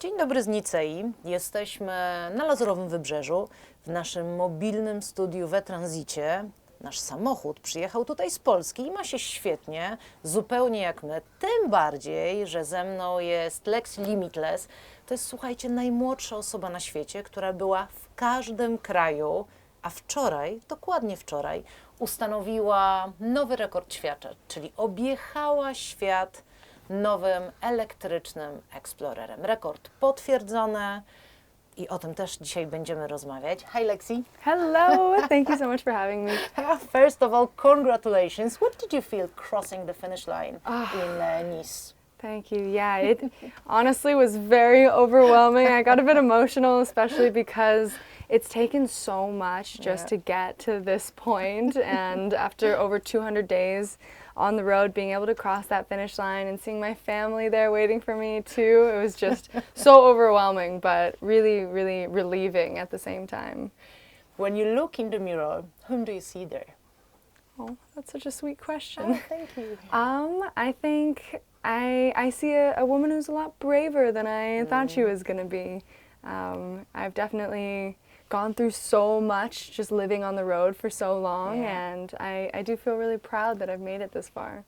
Dzień dobry z Nicei. Jesteśmy na Lazurowym Wybrzeżu, w naszym mobilnym studiu w E-Transicie. Nasz samochód przyjechał tutaj z Polski i ma się świetnie, zupełnie jak my. Tym bardziej, że ze mną jest Lexie Limitless. To jest, słuchajcie, najmłodsza osoba na świecie, która była w każdym kraju, a wczoraj, dokładnie wczoraj, ustanowiła nowy rekord świata, czyli objechała świat nowym elektrycznym Explorerem. Rekord potwierdzony i o tym też dzisiaj będziemy rozmawiać. Hi Lexie. Hello, thank you so much for having me. First of all, congratulations. What did you feel crossing the finish line in Nice? Thank you. Yeah, it honestly was very overwhelming. I got a bit emotional, especially because it's taken so much just to get to this point, and after over 200 days on the road, being able to cross that finish line and seeing my family there waiting for me too, it was just so overwhelming, but really, really relieving at the same time. When you look in the mirror, whom do you see there? Oh, that's such a sweet question. Oh, thank you. I think I see a woman who's a lot braver than I thought she was going to be. I've definitely gone through so much just living on the road for so long, and I do feel really proud that I've made it this far.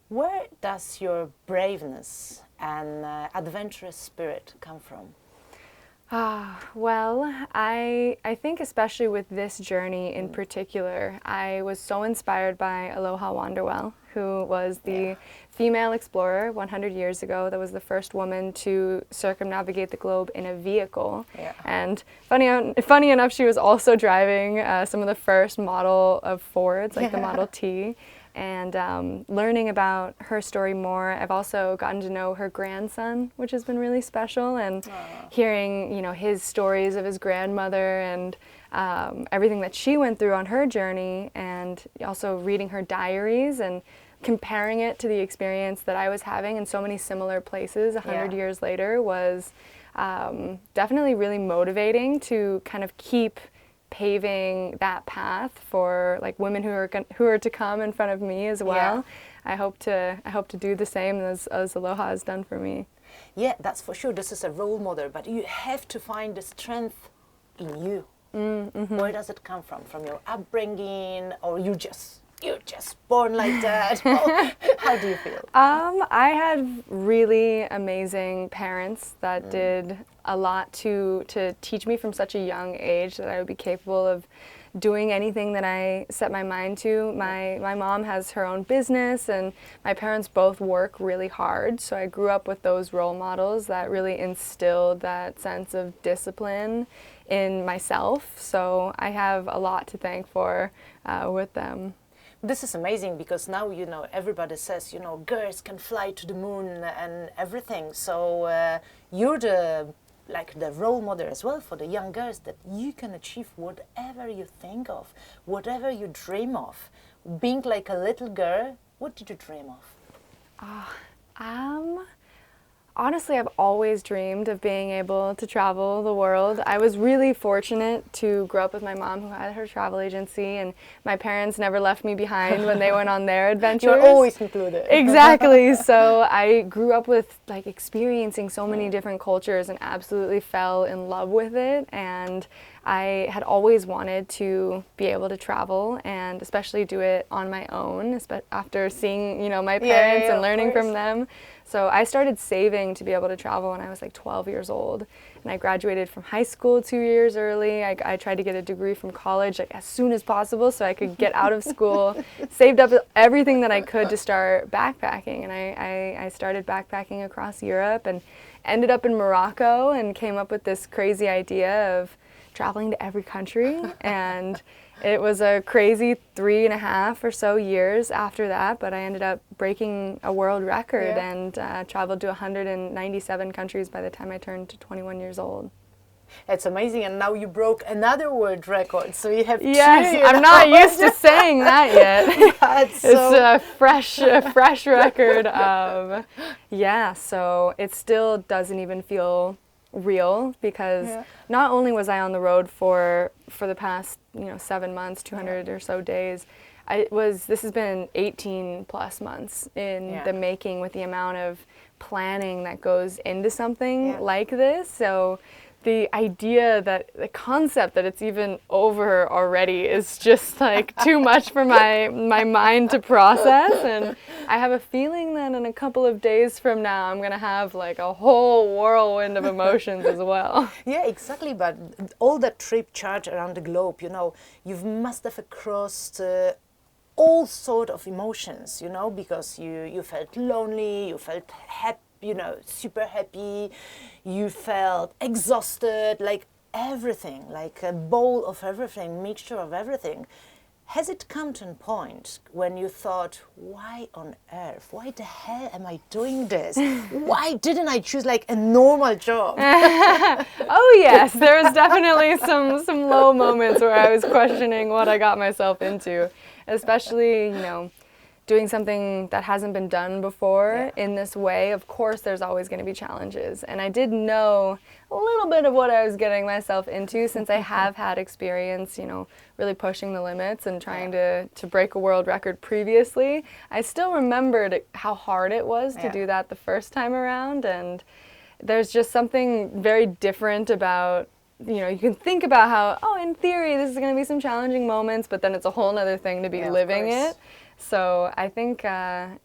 Where does your braveness and adventurous spirit come from? Well, I think especially with this journey in particular, I was so inspired by Aloha Wanderwell, who was the female explorer 100 years ago that was the first woman to circumnavigate the globe in a vehicle. Yeah. And funny enough, she was also driving some of the first model of Fords, like the Model T. And learning about her story more, I've also gotten to know her grandson, which has been really special, and hearing, you know, his stories of his grandmother and everything that she went through on her journey, and also reading her diaries and comparing it to the experience that I was having in so many similar places 100 years later was definitely really motivating to kind of keep paving that path for like women who are to come in front of me as well. I hope to do the same as Aloha has done for me. Yeah, that's for sure. This is a role model, but you have to find the strength in you. Where does it come from? From your upbringing, or you're just born like that? How do you feel? I had really amazing parents that did a lot to teach me from such a young age that I would be capable of doing anything that I set my mind to. My mom has her own business, and my parents both work really hard, so I grew up with those role models that really instilled that sense of discipline in myself, so I have a lot to thank for with them. This is amazing because now, you know, everybody says, you know, girls can fly to the moon and everything. So you're the role model as well for the young girls, that you can achieve whatever you think of, whatever you dream of. Being like a little girl, what did you dream of? Honestly, I've always dreamed of being able to travel the world. I was really fortunate to grow up with my mom, who had her travel agency, and my parents never left me behind when they went on their adventures. You're always included. Exactly. So I grew up with like experiencing so many different cultures and absolutely fell in love with it. And I had always wanted to be able to travel, and especially do it on my own, after seeing, you know, my parents and learning from them. So I started saving to be able to travel when I was like 12 years old, and I graduated from high school 2 years early. I tried to get a degree from college like as soon as possible so I could get out of school, saved up everything that I could to start backpacking, and I started backpacking across Europe and ended up in Morocco and came up with this crazy idea of traveling to every country, and it was a crazy 3.5 or so years after that, but I ended up breaking a world record and traveled to 197 countries by the time I turned to 21 years old. It's amazing, and now you broke another world record, so you have Yes, two, I'm not used to saying that yet. It's a fresh record. So it still doesn't even feel real, because not only was I on the road for the past 7 months, 200 or so days, This has been 18 plus months in the making, with the amount of planning that goes into something like this. So the concept that it's even over already is just like too much for my mind to process. And I have a feeling that in a couple of days from now, I'm going to have like a whole whirlwind of emotions as well. Yeah, exactly. But all that trip charge around the globe, you must have crossed all sort of emotions, because you felt lonely, you felt happy, super happy, you felt exhausted, like everything, like a bowl of everything, mixture of everything. Has it come to a point when you thought, why on earth, why the hell am I doing this? Why didn't I choose like a normal job? Oh yes, there was definitely some low moments where I was questioning what I got myself into, especially, doing something that hasn't been done before in this way. Of course, there's always going to be challenges. And I did know a little bit of what I was getting myself into, since I have had experience, really pushing the limits and trying to break a world record previously. I still remembered how hard it was to do that the first time around. And there's just something very different about, you can think about how, in theory, this is going to be some challenging moments, but then it's a whole other thing to be living it. So I think,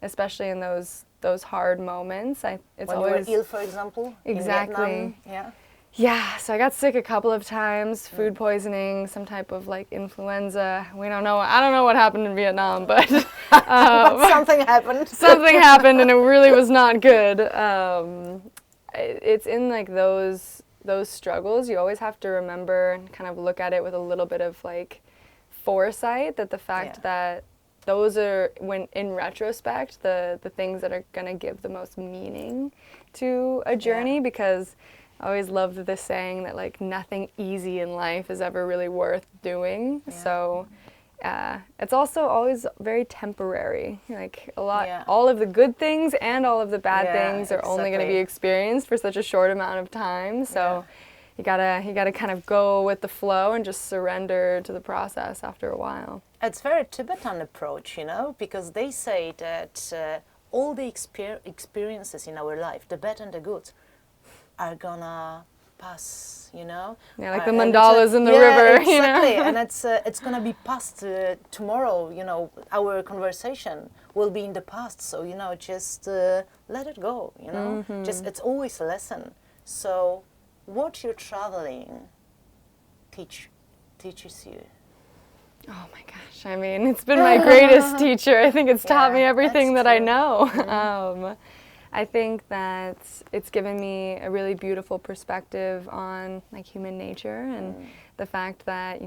especially in those hard moments, it's when always... you were ill, for example? Exactly. In Vietnam? Yeah, so I got sick a couple of times, food poisoning, some type of like influenza. I don't know what happened in Vietnam, but, but something happened. Something happened, and it really was not good. It's in like those struggles, you always have to remember and kind of look at it with a little bit of like foresight, that the fact that those are, when in retrospect, the things that are going to give the most meaning to a journey, because I always loved this saying that like nothing easy in life is ever really worth doing. So it's also always very temporary. Like all of the good things and all of the bad things are only going to be experienced for such a short amount of time. So you gotta kind of go with the flow and just surrender to the process after a while. It's very Tibetan approach, because they say that all the experiences in our life, the bad and the good, are gonna pass, Yeah, like the mandalas in the river, exactly. And it's gonna be past tomorrow. Our conversation will be in the past. So just let it go. Just it's always a lesson. So what you're traveling teaches you. Oh my gosh, I mean, it's been my greatest teacher. I think it's taught me everything that I know. I think that it's given me a really beautiful perspective on like human nature, and the fact that,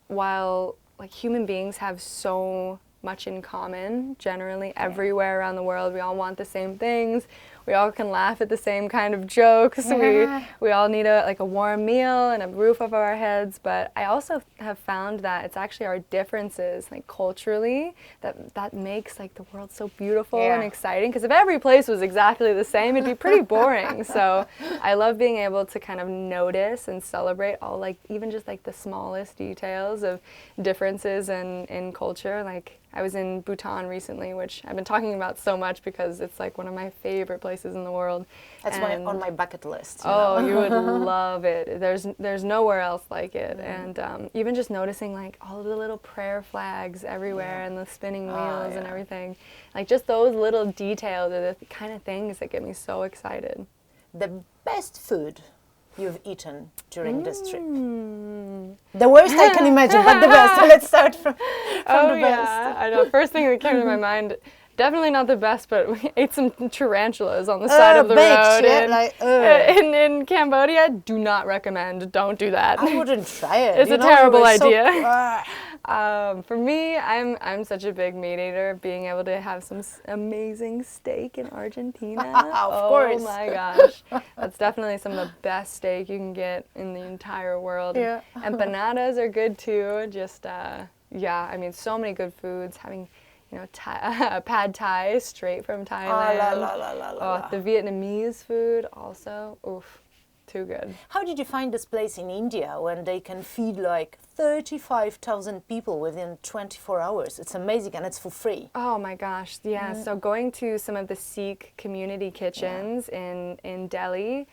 while like human beings have so much in common, generally everywhere around the world, we all want the same things. We all can laugh at the same kind of jokes. We all need a warm meal and a roof over our heads. But I also have found that it's actually our differences, like culturally, that makes like the world so beautiful and exciting. Because if every place was exactly the same, it'd be pretty boring. So I love being able to kind of notice and celebrate all, like, even just like the smallest details of differences in culture. Like, I was in Bhutan recently, which I've been talking about so much because it's like one of my favorite places in the world. That's on my bucket list. You would love it. There's nowhere else like it. And even just noticing like all of the little prayer flags everywhere and the spinning wheels and everything. Like just those little details are the kind of things that get me so excited. The best food you've eaten during this trip? The worst I can imagine, but the best. So let's start from the best. I know. First thing that came to my mind, definitely not the best, but we ate some tarantulas on the side of the road in Cambodia. Do not recommend. Don't do that. I wouldn't try it. It's a terrible idea. For me, I'm such a big meat eater. Being able to have some amazing steak in Argentina. Of course. Oh my gosh. That's definitely some of the best steak you can get in the entire world. Yeah. Empanadas are good too. Just, I mean, so many good foods. Having, pad thai straight from Thailand. The Vietnamese food also. Oof. too good. How did you find this place in India when they can feed like 35,000 people within 24 hours? It's amazing, and it's for free. Oh my gosh, yeah. So going to some of the Sikh community kitchens in Delhi,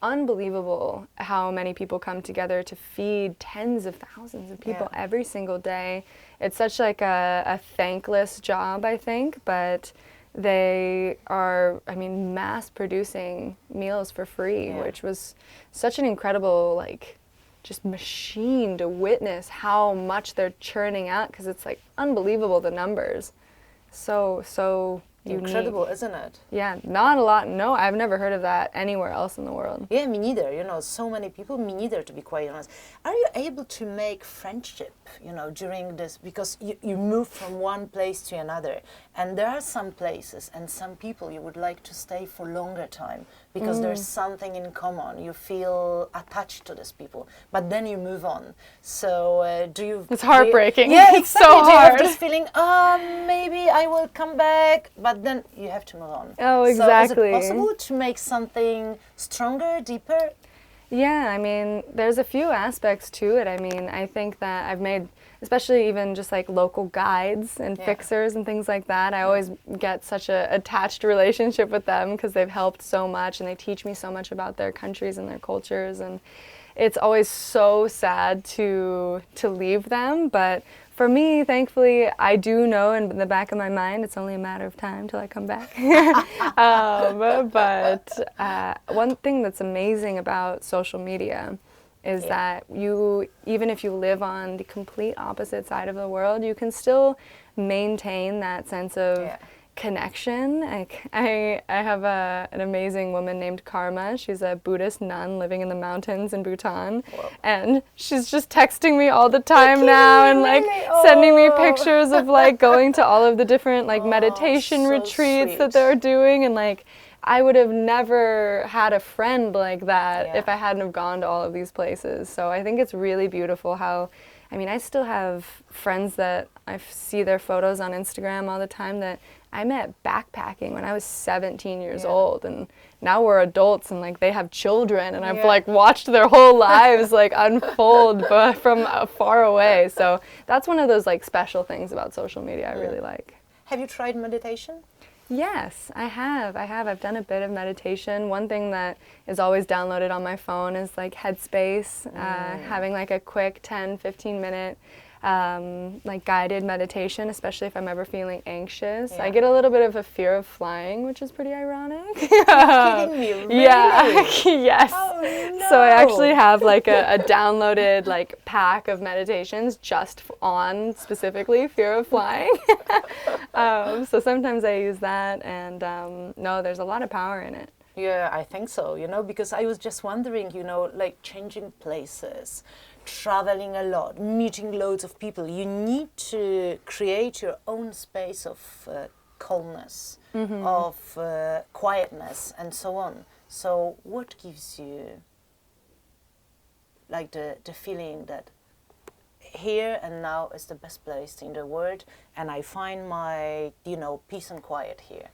unbelievable how many people come together to feed tens of thousands of people every single day. It's such like a thankless job, I think, but they are, I mean, mass producing meals for free, which was such an incredible, like, just machine to witness how much they're churning out, because it's like unbelievable, the numbers. So unique. Incredible, isn't it? Yeah, not a lot. No, I've never heard of that anywhere else in the world. Yeah, me neither. You know, so many people, me neither, to be quite honest. Are you able to make friendship, you know, during this? Because you move from one place to another, and there are some places and some people you would like to stay for longer time because there's something in common. You feel attached to these people, but then you move on. So do you... It's heartbreaking. Yeah, it's exactly. so Do you hard. have this feeling, maybe I will come back, but then you have to move on. Oh, So exactly. is it possible to make something stronger, deeper? Yeah, I mean, there's a few aspects to it. I mean, I think that I've made, especially even just like local guides and fixers and things like that, I always get such a attached relationship with them because they've helped so much and they teach me so much about their countries and their cultures, and it's always so sad to leave them. But for me, thankfully, I do know in the back of my mind it's only a matter of time till I come back. But one thing that's amazing about social media is that you, even if you live on the complete opposite side of the world, you can still maintain that sense of connection. Like I have an amazing woman named Karma. She's a Buddhist nun living in the mountains in Bhutan. Whoa. And she's just texting me all the time now and like sending me pictures of like going to all of the different like meditation retreats that they're doing, and like I would have never had a friend like that if I hadn't have gone to all of these places. So I think it's really beautiful how, I mean, I still have friends that I see their photos on Instagram all the time that I met backpacking when I was 17 years old, and now we're adults and like they have children, and I've like watched their whole lives like unfold but from far away. So that's one of those like special things about social media I really like. Have you tried meditation? Yes, I have. I've done a bit of meditation. One thing that is always downloaded on my phone is like Headspace, having like a quick 10, 15 minute like guided meditation, especially if I'm ever feeling anxious. I get a little bit of a fear of flying, which is pretty ironic. You're kidding me, really? Yeah, yes. Oh, no. So I actually have like a downloaded like pack of meditations just on specifically fear of flying. So sometimes I use that, and no, there's a lot of power in it. Yeah, I think so, you know, because I was just wondering, you know, like changing places, traveling a lot, meeting loads of people. You need to create your own space of calmness, of quietness, and so on. So what gives you like the feeling that here and now is the best place in the world, and I find my, you know, peace and quiet here?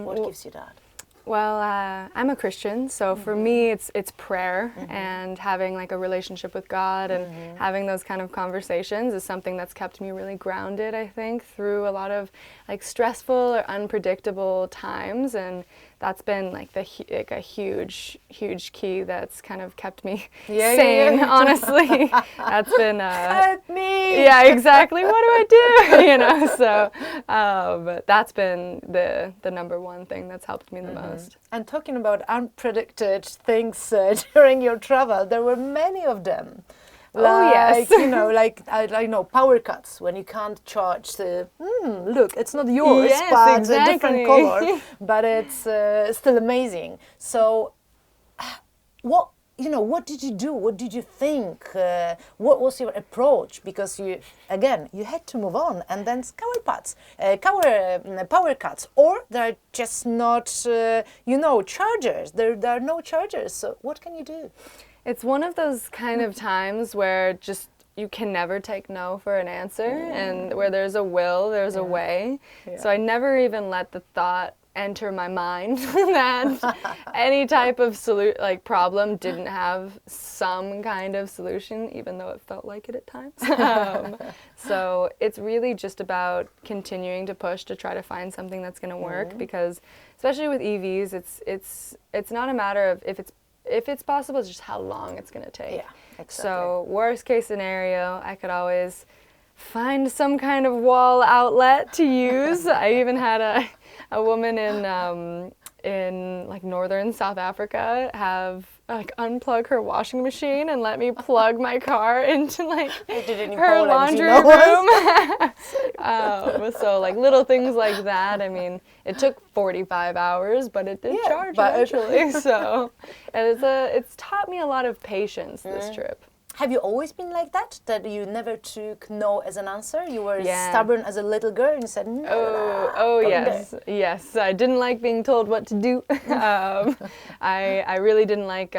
What gives you that? Well, I'm a Christian, so for me it's prayer and having like a relationship with God and having those kind of conversations is something that's kept me really grounded, I think, through a lot of like stressful or unpredictable times, and that's been like a huge key that's kind of kept me sane, honestly. That's been Help me! Yeah, exactly. What do I do? You know, so that's been the number one thing that's helped me the most. And talking about unpredicted things during your travel, there were many of them. Like, you know, like I know power cuts when you can't charge the. Look, it's not yours, but a different color, but it's still amazing. So, what did you do? What did you think? What was your approach? Because you had to move on, and then power cuts, or they're just not, chargers. There are no chargers. So what can you do? It's one of those kind of times where just you can never take no for an answer, and where there's a will, there's a way. So I never even let the thought enter my mind that any type of problem didn't have some kind of solution, even though it felt like it at times. So it's really just about continuing to push to try to find something that's going to work, because especially with EVs, it's not a matter of if it's possible, it's just how long it's going to take. Yeah, exactly. So worst case scenario, I could always find some kind of wall outlet to use. I even had a woman in like northern South Africa have unplug her washing machine and let me plug my car into her laundry room. So like little things like that. I mean, it took 45 hours, but it did charge eventually. So, and it's taught me a lot of patience, this trip. Have you always been like that? That you never took no as an answer? You were stubborn as a little girl and you said no. Oh yes, yes. I didn't like being told what to do. I really didn't like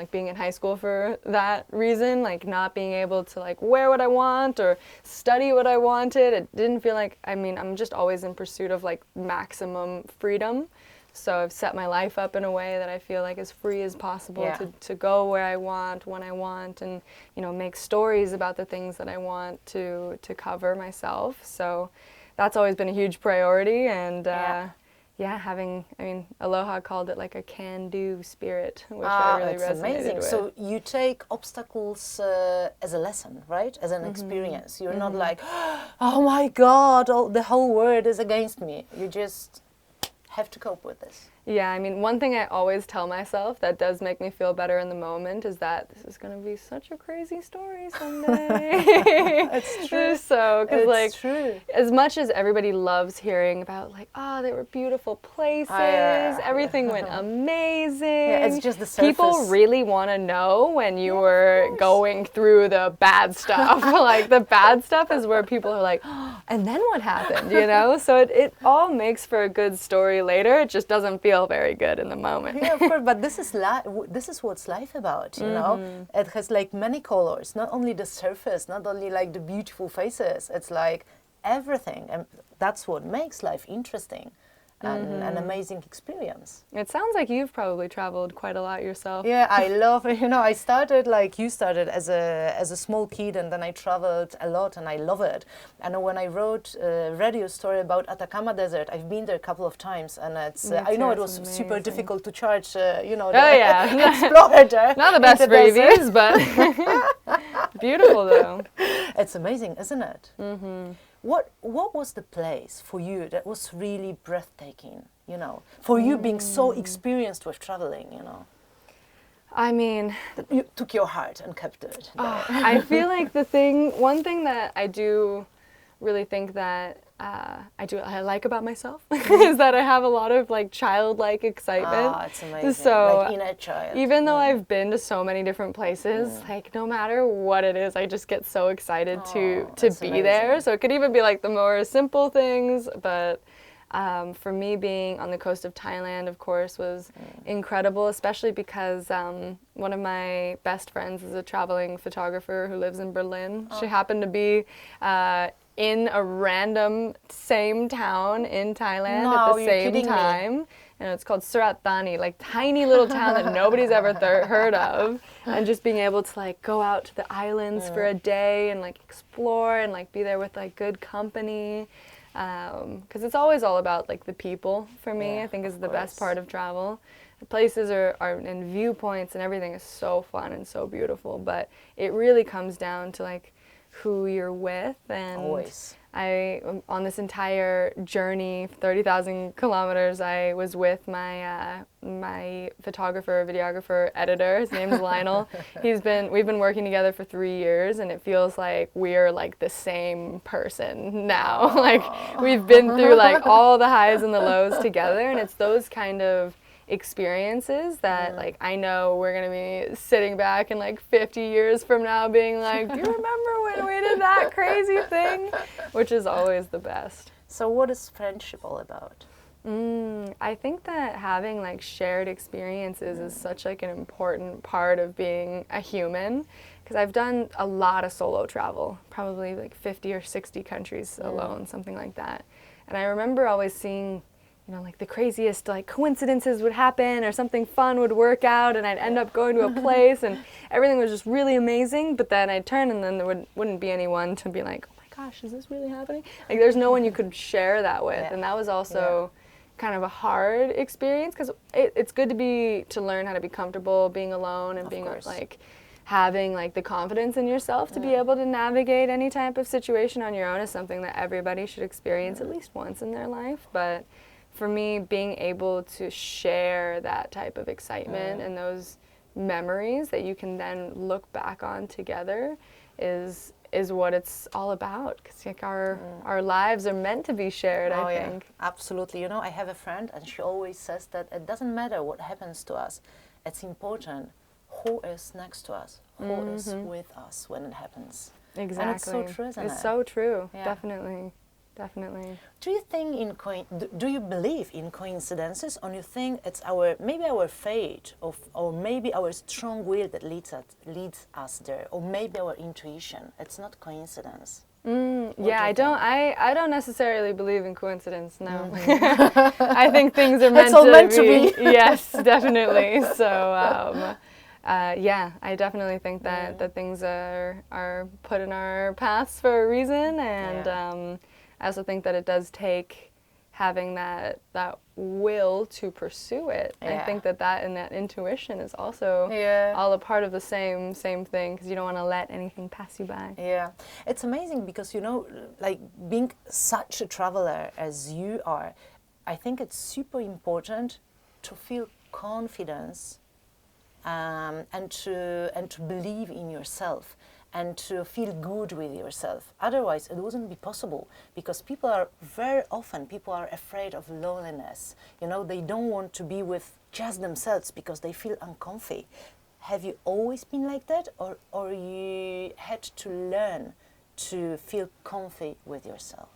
being in high school for that reason. Like not being able to like wear what I want or study what I wanted. It didn't feel like. I mean, I'm just always in pursuit of like maximum freedom. So I've set my life up in a way that I feel like as free as possible to go where I want, when I want, and make stories about the things that I want to cover myself. So that's always been a huge priority, and Aloha called it like a can-do spirit, which I really resonated amazing. with. So you take obstacles as a lesson, right? As an experience. You're not like, oh my God, the whole world is against me. You just have to cope with this. Yeah, I mean, one thing I always tell myself that does make me feel better in the moment is that this is going to be such a crazy story someday. It's true. So, because true. As much as everybody loves hearing about they were beautiful places, everything went amazing. Yeah, it's just the surface. People really want to know when you were going through the bad stuff. Like the bad stuff is where people are like, oh, and then what happened? So it all makes for a good story later. It just doesn't feel very good in the moment. Yeah, of course, but this is what's life about, know? It has like many colors, not only the surface, not only like the beautiful faces, it's like everything, and that's what makes life interesting and an amazing experience. It sounds like you've probably traveled quite a lot yourself. Yeah, I love, I started like you started as a small kid, and then I traveled a lot and I love it. And when I wrote a radio story about Atacama Desert, I've been there a couple of times, and I know it was super difficult to charge, the Explorer there. Not the best reviews, but beautiful though. It's amazing, isn't it? Mm-hmm. What was the place for you that was really breathtaking, for you being so experienced with traveling, I mean, you took your heart and kept it. I feel like one thing that I do really think that I like about myself is that I have a lot of like childlike excitement. It's amazing. So like inner child. Even though I've been to so many different places, like no matter what it is, I just get so excited to be there. So it could even be like the more simple things, but for me, being on the coast of Thailand, of course, was incredible, especially because one of my best friends is a traveling photographer who lives in Berlin. She happened to be in a random same town in Thailand at the same time. And it's called Surat Thani, like tiny little town that nobody's ever heard of. And just being able to like go out to the islands for a day and like explore and like be there with like good company. Because it's always all about like the people for me, I think is the best part of travel. The places are and viewpoints and everything is so fun and so beautiful, but it really comes down to like who you're with. And always. On this entire journey, 30,000 kilometers, I was with my my photographer, videographer, editor. His name's Lionel. We've been working together for 3 years, and it feels like we're like the same person now. Like we've been through like all the highs and the lows together, and it's those kind of experiences that like I know we're gonna be sitting back in like 50 years from now being like, do you remember when we did that crazy thing? Which is always the best. So what is friendship all about? I think that having like shared experiences is such like an important part of being a human, because I've done a lot of solo travel, probably like 50 or 60 countries alone, something like that. And I remember always seeing you know, like the craziest like coincidences would happen or something fun would work out and I'd end up going to a place and everything was just really amazing, but then I'd turn and then there wouldn't be anyone to be like, oh my gosh, is this really happening? Like there's no one you could share that with. Yeah. And that was also kind of a hard experience because it's good to learn how to be comfortable being alone and Of being course. like having like the confidence in yourself to be able to navigate any type of situation on your own is something that everybody should experience at least once in their life. But for me, being able to share that type of excitement and those memories that you can then look back on together is what it's all about. Because like our lives are meant to be shared, I think. Absolutely. You know, I have a friend and she always says that it doesn't matter what happens to us. It's important who is next to us, who is with us when it happens. Exactly. And it's so true, isn't it? It's so true. Yeah. Definitely. Do you think do you believe in coincidences, or you think it's maybe our fate, or maybe our strong will that leads us there, or maybe our intuition? It's not coincidence. Yeah, I don't necessarily believe in coincidence. No, I think things are meant, It's all meant to be. Yes, definitely. So. Yeah, I definitely think that things are put in our paths for a reason, and I also think that it does take having that will to pursue it. I think that and that intuition is also all a part of the same thing, because you don't want to let anything pass you by. Yeah, it's amazing because, you know, like being such a traveler as you are, I think it's super important to feel confidence. And to believe in yourself and to feel good with yourself. Otherwise, it wouldn't be possible, because people are afraid of loneliness. You know, they don't want to be with just themselves because they feel uncomfy. Have you always been like that, or you had to learn to feel comfy with yourself?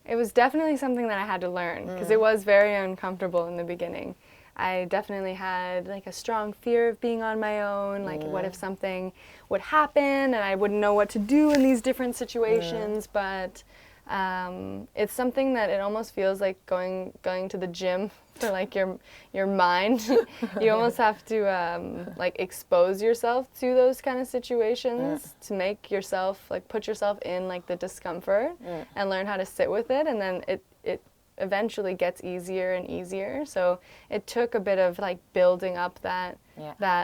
It was definitely something that I had to learn, because it was very uncomfortable in the beginning. I definitely had like a strong fear of being on my own, like what if something would happen and I wouldn't know what to do in these different situations, but it's something that it almost feels like going to the gym for like your mind. You almost have to like expose yourself to those kind of situations to make yourself, like put yourself in like the discomfort and learn how to sit with it, and then it eventually gets easier and easier. So it took a bit of like building up that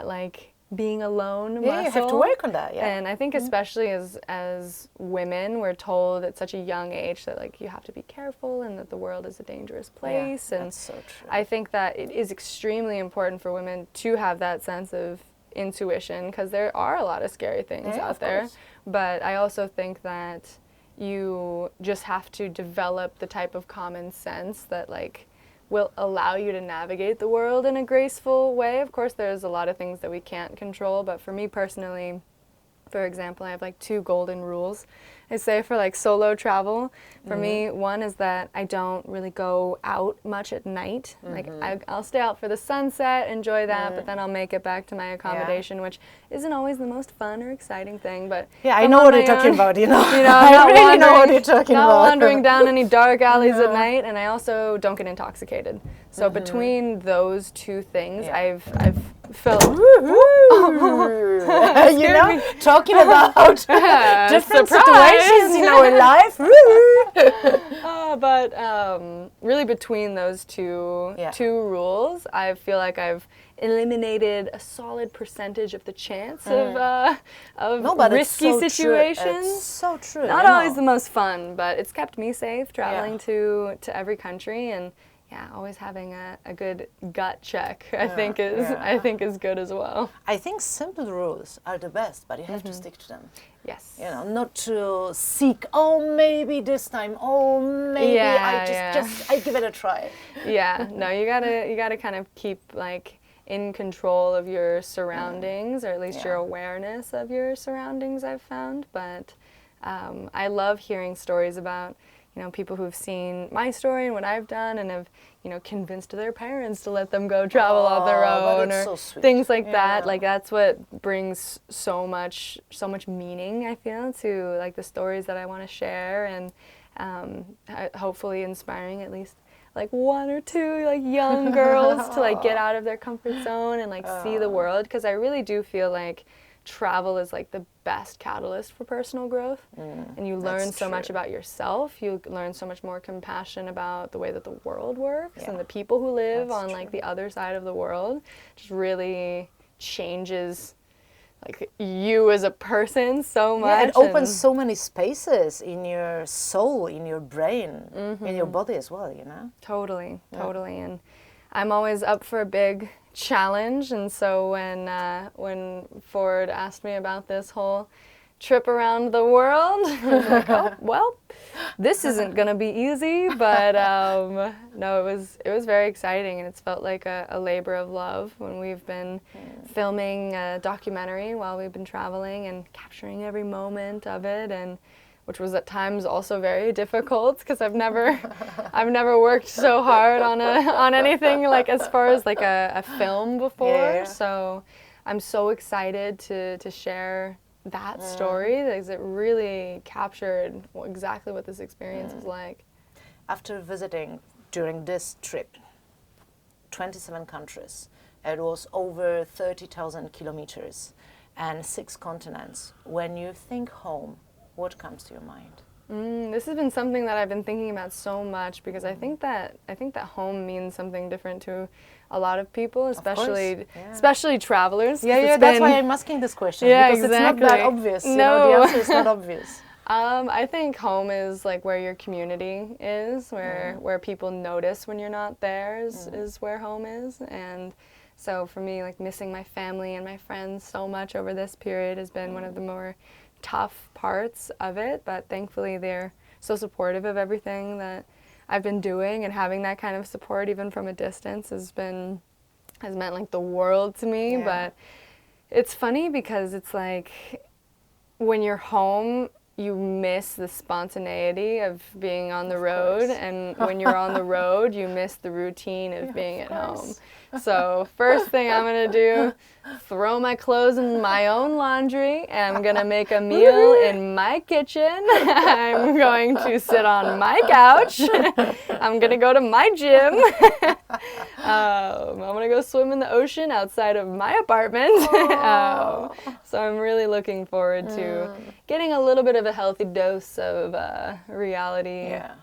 like being alone muscle. You have to work on that. And I think especially as women, we're told at such a young age that like you have to be careful and that the world is a dangerous place. And that's so true. I think that it is extremely important for women to have that sense of intuition, because there are a lot of scary things out there. But I also think that you just have to develop the type of common sense that like will allow you to navigate the world in a graceful way. Of course, there's a lot of things that we can't control, but for me personally, for example, I have like 2 golden rules. I say for like solo travel, for me, one is that I don't really go out much at night. Like I'll stay out for the sunset, enjoy that, but then I'll make it back to my accommodation, which isn't always the most fun or exciting thing. But I know what you're talking about. You know, I really know what you're talking about. Not wandering down any dark alleys at night, and I also don't get intoxicated. So between those 2 things, I've felt. You know, talking about different situations in our life. But really, between those two rules, I feel like I've eliminated a solid percentage of the chance of risky situations. It's so true. Not always the most fun, but it's kept me safe traveling to every country, and always having a good gut check, I think is good as well. I think simple rules are the best, but you have to stick to them. Yes. You know, not to seek, maybe this time, maybe I give it a try. Yeah, no, you gotta kind of keep like in control of your surroundings, or at least your awareness of your surroundings, I've found. But I love hearing stories about, you know, people who've seen my story and what I've done and have, you know, convinced their parents to let them go travel on their own, or things like that. Like that's what brings so much meaning, I feel, to like the stories that I want to share, and hopefully inspiring at least like one or two like young girls to like get out of their comfort zone and like see the world, because I really do feel like travel is like the best catalyst for personal growth, and you learn so much about yourself. You learn so much more compassion about the way that the world works and the people who live on like the other side of the world. Just really changes like you as a person so much. Yeah, it opens so many spaces in your soul, in your brain, in your body as well, you know? Totally. And I'm always up for a big challenge, and so when Ford asked me about this whole trip around the world, I was like, oh, well, this isn't gonna be easy, but no, it was very exciting, and it's felt like a labor of love when we've been filming a documentary while we've been traveling and capturing every moment of it, and which was at times also very difficult because I've never worked so hard on anything like as far as like a film before. So I'm so excited to share that story, because it really captured exactly what this experience was like. After visiting during this trip 27 countries, it was over 30,000 kilometers and 6 continents, when you think home, what comes to your mind? This has been something that I've been thinking about so much, because I think that home means something different to a lot of people, especially travelers. Yeah, that's why I'm asking this question, because it's not that obvious. No. You know, the answer is not obvious. I think home is like where your community is, where people notice when you're not there is where home is. And so for me, like missing my family and my friends so much over this period has been one of the more tough parts of it, but thankfully they're so supportive of everything that I've been doing, and having that kind of support even from a distance has meant like the world to me. But it's funny because it's like when you're home, you miss the spontaneity of being on the road, and when you're on the road, you miss the routine of being at home. So first thing I'm gonna do, throw my clothes in my own laundry, and I'm gonna make a meal in my kitchen. I'm going to sit on my couch. I'm gonna go to my gym. I'm gonna go swim in the ocean outside of my apartment. So I'm really looking forward to getting a little bit of a healthy dose of reality at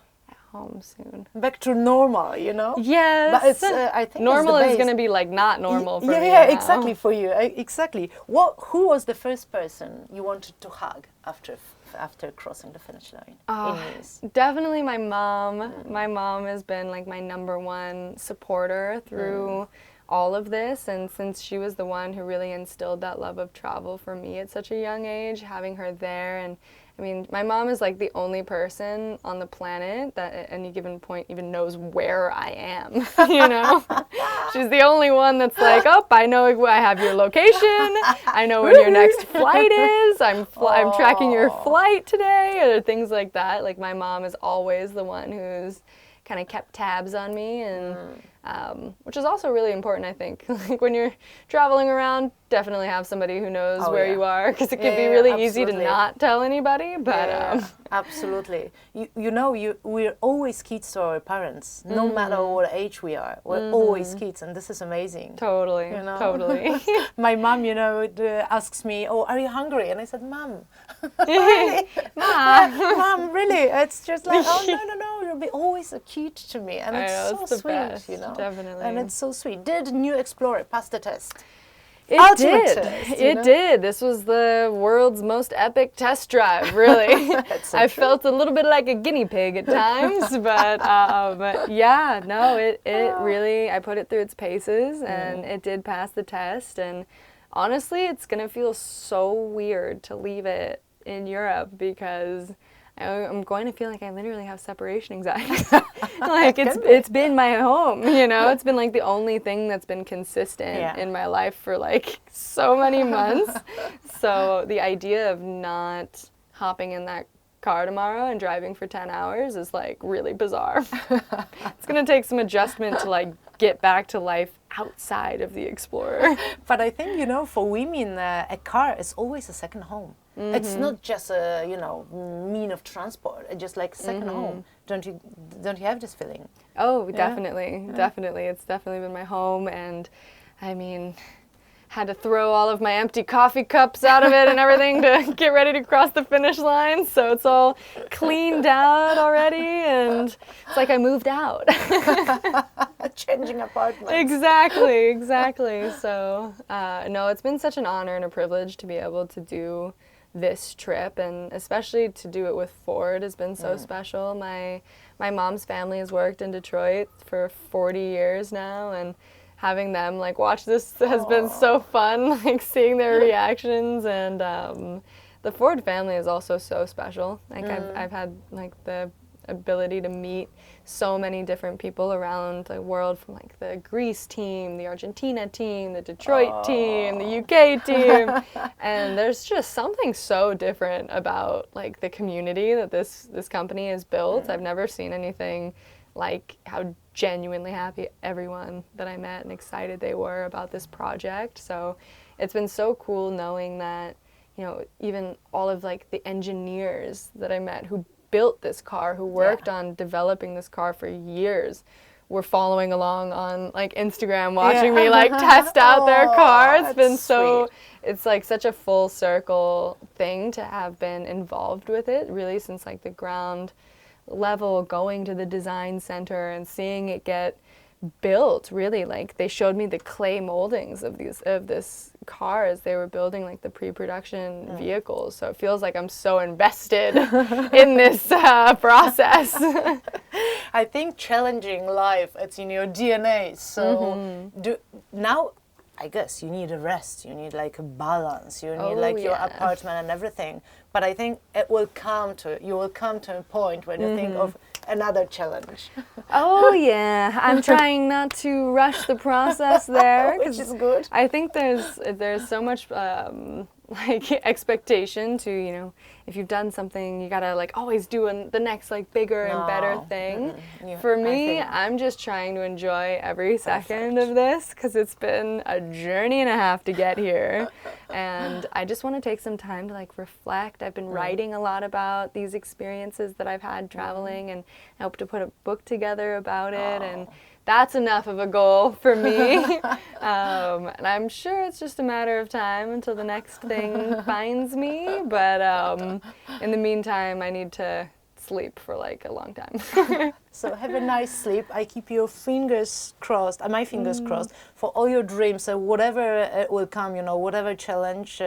home soon. Back to normal, you know? Yes. But it's, I think normal it's is going to be like not normal for me Yeah, now. exactly, for you. Exactly. Who was the first person you wanted to hug after crossing the finish line in Nice? Definitely my mom. My mom has been like my #1 supporter through all of this, and since she was the one who really instilled that love of travel for me at such a young age, having her there. And I mean, my mom is like the only person on the planet that at any given point even knows where I am, you know? She's the only one that's like, oh, I know I have your location, I know when your next flight is, I'm tracking your flight today, or things like that. Like my mom is always the one who's kind of kept tabs on me, and which is also really important, I think. Like when you're traveling around, definitely have somebody who knows where you are, because it can be really easy to not tell anybody. But absolutely. You know, we're always kids to our parents, no matter what age we are. We're always kids, and this is amazing. Totally, you know? Totally. My mom, you know, asks me, "Oh, are you hungry?" And I said, "Mom, really? Mom, really?" It's just like, "Oh, no, you'll be always a kid to me," and it's so sweet, best, you know. Definitely. And it's so sweet. Did New Explorer pass the test? It did. This was the world's most epic test drive, really. I felt a little bit like a guinea pig at times, but yeah, no, it really, I put it through its paces, and it did pass the test. And honestly, it's going to feel so weird to leave it in Europe, because I'm going to feel like I literally have separation anxiety. Like it's been my home, you know. It's been like the only thing that's been consistent in my life for like so many months. So the idea of not hopping in that car tomorrow and driving for 10 hours is like really bizarre. It's gonna take some adjustment to like get back to life outside of the Explorer. But I think, you know, for women, a car is always a second home. It's not just a, you know, mean of transport. It's just like second home. Don't you have this feeling? Oh, definitely, definitely. It's definitely been my home, and I mean, had to throw all of my empty coffee cups out of it and everything to get ready to cross the finish line. So it's all cleaned out already, and it's like I moved out. Changing apartments. Exactly. So no, it's been such an honor and a privilege to be able to do this trip, and especially to do it with Ford has been so special. My mom's family has worked in Detroit for 40 years now, and having them like watch this has been so fun, like seeing their reactions. And the Ford family is also so special. Like I've had like the ability to meet so many different people around the world, from like the Greece team, the Argentina team, the Detroit team, the UK team, and there's just something so different about like the community that this company has built. I've never seen anything like how genuinely happy everyone that I met and excited they were about this project. So it's been so cool knowing that, you know, even all of like the engineers that I met who built this car, who worked on developing this car for years, were following along on like Instagram, watching me like test out their car. It's been so sweet. It's like such a full circle thing to have been involved with it, really, since like the ground level, going to the design center and seeing it get built. Really, like they showed me the clay moldings of this car as they were building like the pre-production vehicles. So it feels like I'm so invested in this process. I think challenging life, it's in your DNA. So now I guess you need a rest, you need like a balance, you need like your apartment and everything. But I think you will come to a point where you think of another challenge. Oh yeah, I'm trying not to rush the process there, which is good. I think there's so much like expectation to, you know, if you've done something, you gotta like always do the next like bigger and better thing. For me, I'm just trying to enjoy every second of this, because it's been a journey and a half to get here, and I just want to take some time to like reflect. I've been writing a lot about these experiences that I've had traveling, and I hope to put a book together about it, and that's enough of a goal for me. And I'm sure it's just a matter of time until the next thing finds me. But in the meantime, I need to sleep for like a long time. So have a nice sleep. I keep your fingers crossed, my fingers crossed, for all your dreams. So whatever will come, you know, whatever challenge,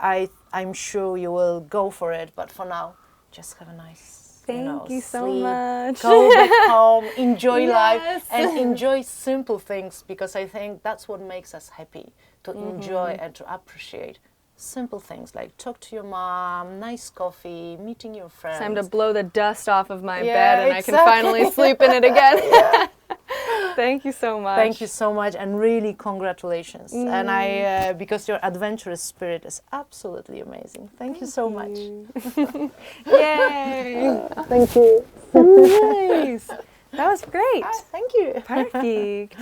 I'm sure you will go for it. But for now, just have a nice Thank you so sleep, much. Go back home, enjoy life, Yes. and enjoy simple things, because I think that's what makes us happy, to enjoy and to appreciate simple things, like talk to your mom, nice coffee, meeting your friends. Time to blow the dust off of my bed, and I can finally sleep in it again. Thank you so much. Thank you so much, and really congratulations. And I, because your adventurous spirit is absolutely amazing. Thank you so much. Yay! Thank you. Nice. That was great. Thank you. Perfect.